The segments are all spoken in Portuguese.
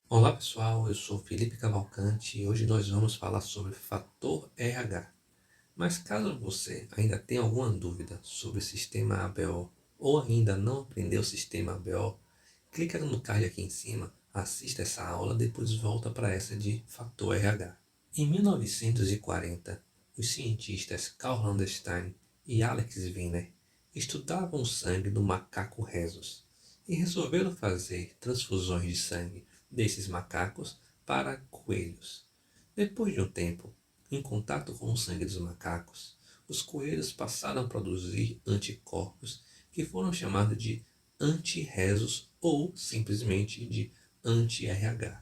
Olá pessoal, eu sou Felipe Cavalcante e hoje nós vamos falar sobre fator RH. Mas caso você ainda tenha alguma dúvida sobre o sistema ABO ou ainda não aprendeu o sistema ABO, clica no card aqui em cima, assista essa aula, depois volta para essa de fator RH. Em 1940, os cientistas Carl Landstein e Alex Wiener estudavam o sangue do macaco rhesus e resolveram fazer transfusões de sangue desses macacos para coelhos. Depois de um tempo, em contato com o sangue dos macacos, os coelhos passaram a produzir anticorpos que foram chamados de anti-rhesus ou simplesmente de anti-RH.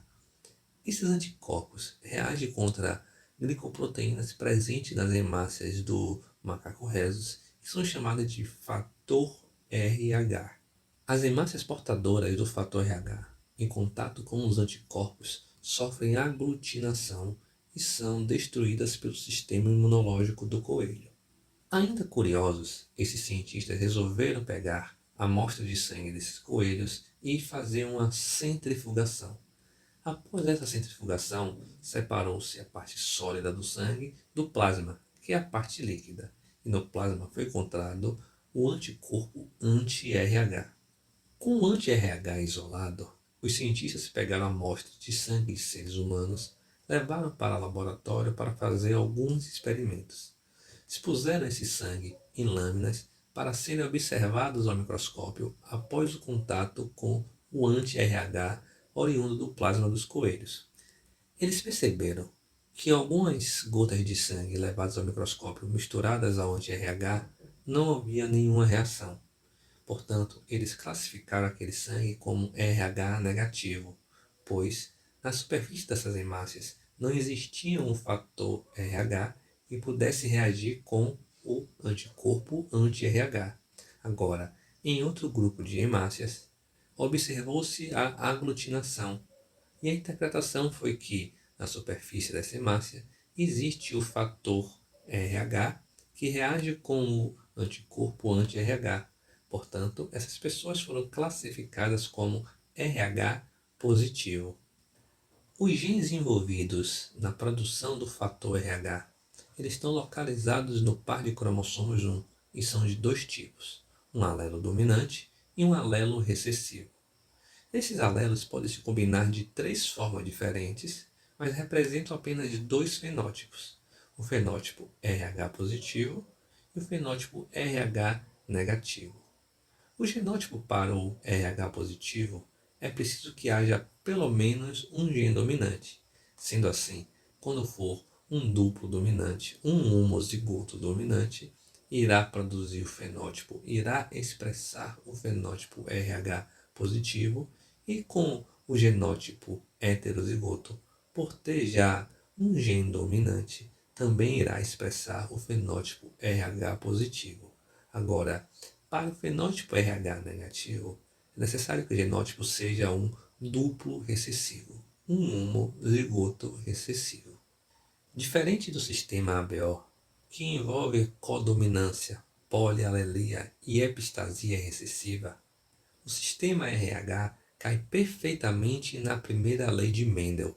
Esses anticorpos reagem contra glicoproteínas presentes nas hemácias do macaco rhesus, que são chamadas de fator RH. As hemácias portadoras do fator RH, em contato com os anticorpos, sofrem aglutinação e são destruídas pelo sistema imunológico do coelho. Ainda curiosos, esses cientistas resolveram pegar amostras de sangue desses coelhos e fazer uma centrifugação. Após essa centrifugação, separou-se a parte sólida do sangue do plasma, que é a parte líquida, e no plasma foi encontrado o anticorpo anti-RH. Com o anti-RH isolado, os cientistas pegaram amostras de sangue de seres humanos, levaram para o laboratório para fazer alguns experimentos. Expuseram esse sangue em lâminas para serem observados ao microscópio após o contato com o anti-RH oriundo do plasma dos coelhos. Eles perceberam que algumas gotas de sangue levadas ao microscópio misturadas ao anti-RH não havia nenhuma reação. Portanto, eles classificaram aquele sangue como RH negativo, pois na superfície dessas hemácias não existia um fator RH que pudesse reagir com o anticorpo anti-RH. Agora, em outro grupo de hemácias, observou-se a aglutinação, e a interpretação foi que, na superfície dessa hemácia, existe o fator RH que reage com o anticorpo anti-RH. Portanto, essas pessoas foram classificadas como RH positivo. Os genes envolvidos na produção do fator RH, eles estão localizados no par de cromossomos 1 e são de dois tipos, um alelo dominante e um alelo recessivo. Esses alelos podem se combinar de três formas diferentes, mas representam apenas dois fenótipos: o fenótipo RH positivo e o fenótipo RH negativo. O genótipo para o RH positivo é preciso que haja pelo menos um gene dominante. Sendo assim, quando for um duplo dominante, um homozigoto dominante, irá produzir o fenótipo, irá expressar o fenótipo RH positivo, e com o genótipo heterozigoto, por ter já um gene dominante, também irá expressar o fenótipo RH positivo. Agora, para o fenótipo RH negativo, é necessário que o genótipo seja um duplo recessivo, um homozigoto recessivo. Diferente do sistema ABO, que envolve codominância, polialelia e epistasia recessiva, o sistema RH cai perfeitamente na primeira lei de Mendel,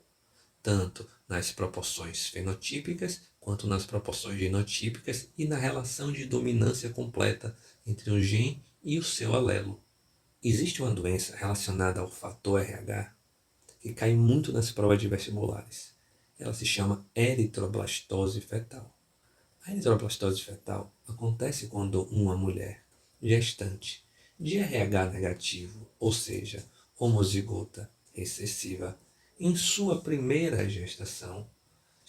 tanto nas proporções fenotípicas quanto nas proporções genotípicas e na relação de dominância completa entre um gene e o seu alelo. Existe uma doença relacionada ao fator RH que cai muito nas provas de vestibulares. Ela se chama eritroblastose fetal. A eritroblastose fetal acontece quando uma mulher gestante de RH negativo, ou seja, homozigota recessiva, em sua primeira gestação,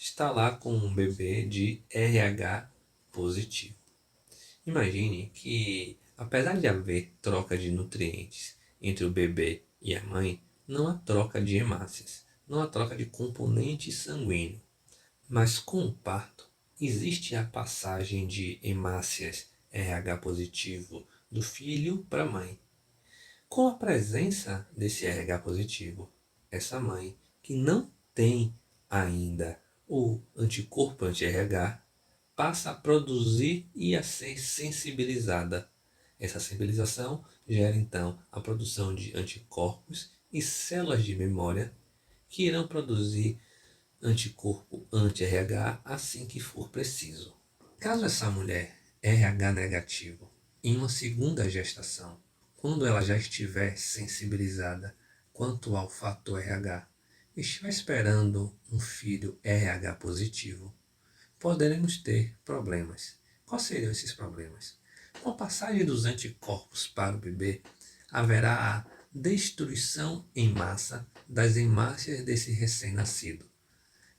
está lá com um bebê de RH positivo. Imagine que, apesar de haver troca de nutrientes entre o bebê e a mãe, não há troca de hemácias, não há troca de componente sanguíneo. Mas com o parto, existe a passagem de hemácias RH positivo do filho para a mãe. Com a presença desse RH positivo, essa mãe que não tem ainda o anticorpo anti-RH passa a produzir e a ser sensibilizada. Essa sensibilização gera então a produção de anticorpos e células de memória que irão produzir anticorpo anti-RH assim que for preciso. Caso essa mulher RH negativo em uma segunda gestação, quando ela já estiver sensibilizada quanto ao fator RH, estiver esperando um filho RH positivo, poderemos ter problemas. Quais seriam esses problemas? Com a passagem dos anticorpos para o bebê, haverá a destruição em massa das hemácias desse recém-nascido,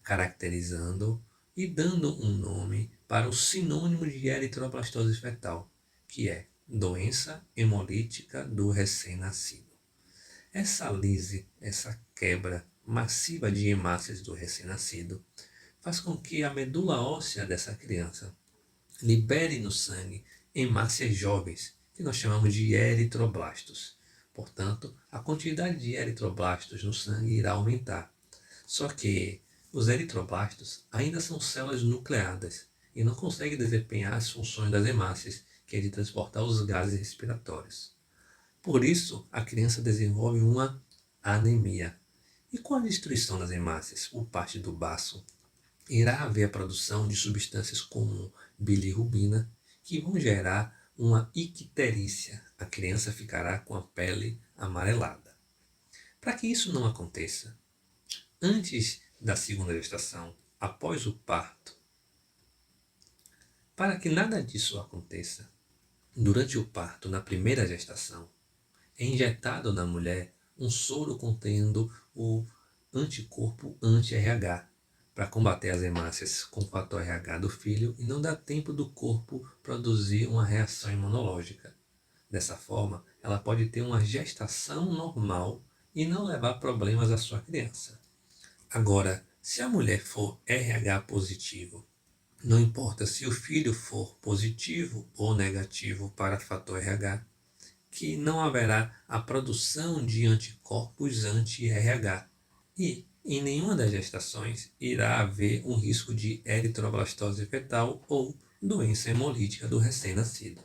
caracterizando e dando um nome para o sinônimo de eritroblastose fetal, que é doença hemolítica do recém-nascido. Essa lise, essa quebra massiva de hemácias do recém-nascido, faz com que a medula óssea dessa criança libere no sangue hemácias jovens, que nós chamamos de eritroblastos. Portanto, a quantidade de eritroblastos no sangue irá aumentar. Só que os eritroblastos ainda são células nucleadas e não conseguem desempenhar as funções das hemácias, que é de transportar os gases respiratórios. Por isso, a criança desenvolve uma anemia. E com a destruição das hemácias por parte do baço, irá haver a produção de substâncias como bilirrubina, que vão gerar uma icterícia. A criança ficará com a pele amarelada. Para que isso não aconteça, antes da segunda gestação, após o parto, para que nada disso aconteça, durante o parto, na primeira gestação, é injetado na mulher um soro contendo o anticorpo anti-RH para combater as hemácias com o fator RH do filho e não dar tempo do corpo produzir uma reação imunológica. Dessa forma, ela pode ter uma gestação normal e não levar problemas à sua criança. Agora, se a mulher for RH positivo, não importa se o filho for positivo ou negativo para fator RH, que não haverá a produção de anticorpos anti-RH e em nenhuma das gestações irá haver um risco de eritroblastose fetal ou doença hemolítica do recém-nascido.